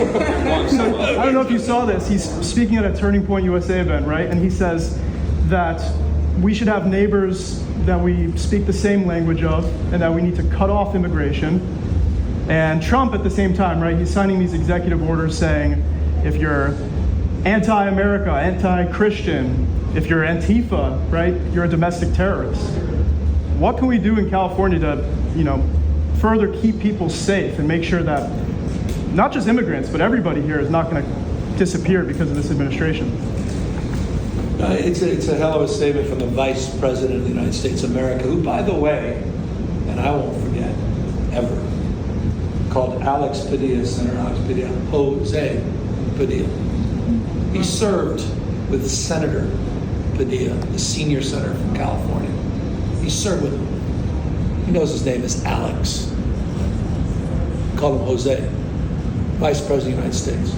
I don't know if you saw this. He's speaking at a Turning Point USA event, right? And he says that we should have neighbors that we speak the same language of, and that we need to cut off immigration. And Trump at the same time, right? He's signing these executive orders saying, if you're anti-America, anti-Christian, if you're Antifa, right, you're a domestic terrorist. What can we do in California to, further keep people safe and make sure that not just immigrants, but everybody here is not going to disappear because of this administration? It's a hell of a statement from the Vice President of the United States of America, who, by the way, and I won't forget, ever, called Senator Alex Padilla, Jose Padilla. He served with Senator Padilla, the senior senator from California. He served with him. He knows his name is Alex. Call him Jose, Vice President of the United States.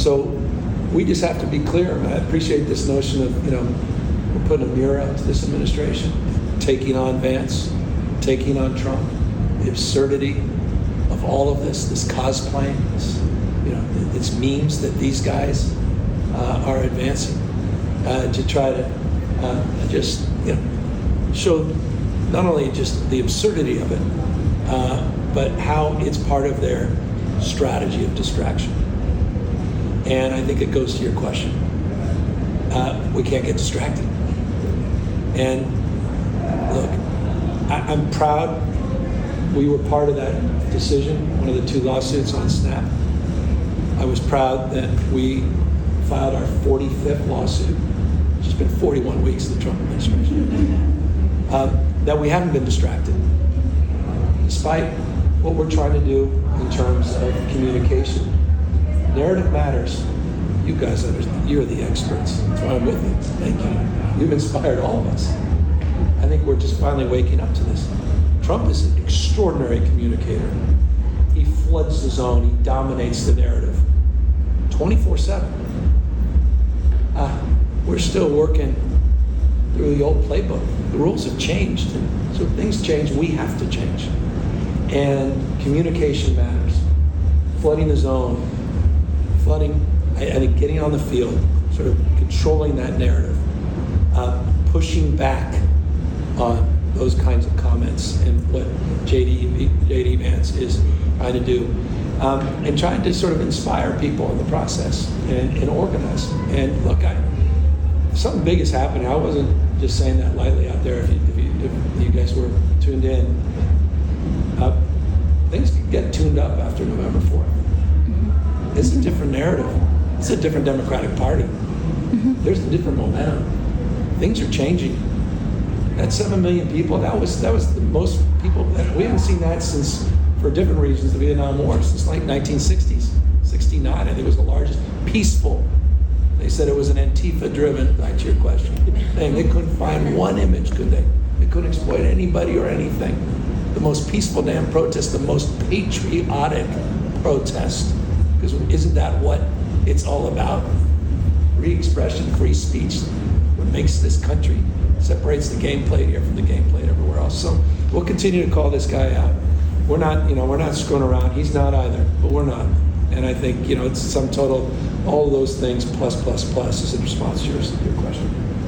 So we just have to be clear. I appreciate this notion of, we're putting a mirror up to this administration, taking on Vance, taking on Trump, the absurdity of all of this cosplaying, it's memes that these guys are advancing to try to show not only just the absurdity of it, but how it's part of their strategy of distraction. And I think it goes to your question. We can't get distracted. And look, I'm proud we were part of that decision, one of the 2 lawsuits on SNAP. I was proud that we filed our 45th lawsuit, which has been 41 weeks of the Trump administration, that we haven't been distracted. Despite what we're trying to do in terms of communication, narrative matters. You guys understand. You're the experts. That's why I'm with you. Thank you. You've inspired all of us. I think we're just finally waking up to this. Trump is an extraordinary communicator. He floods the zone. He dominates the narrative 24/7. We're still working through the old playbook. The rules have changed. So if things change, we have to change. And communication matters. Flooding the zone, I think getting on the field, sort of controlling that narrative, pushing back on those kinds of comments and what JD Vance is trying to do, and trying to sort of inspire people in the process and organize. And look, something big is happening. I wasn't just saying that lightly out there. If you guys were tuned in, things can get tuned up after November 4th. It's a different narrative. It's a different Democratic Party. There's a different momentum. Things are changing. That 7 million people, that was the most people. We haven't seen that since, for different reasons, the Vietnam War, since like 1960s, 69. I think it was the largest peaceful. They said it was an Antifa-driven, back to your question, thing. They couldn't find one image, could they? They couldn't exploit anybody or anything. The most peaceful damn protest, the most patriotic protest. Because isn't that what it's all about? Free expression, free speech, what makes this country, separates the game played here from the game played everywhere else. So we'll continue to call this guy out. We're not screwing around. He's not either, but we're not. And I think, it's sum total, all of those things plus is in response to your question.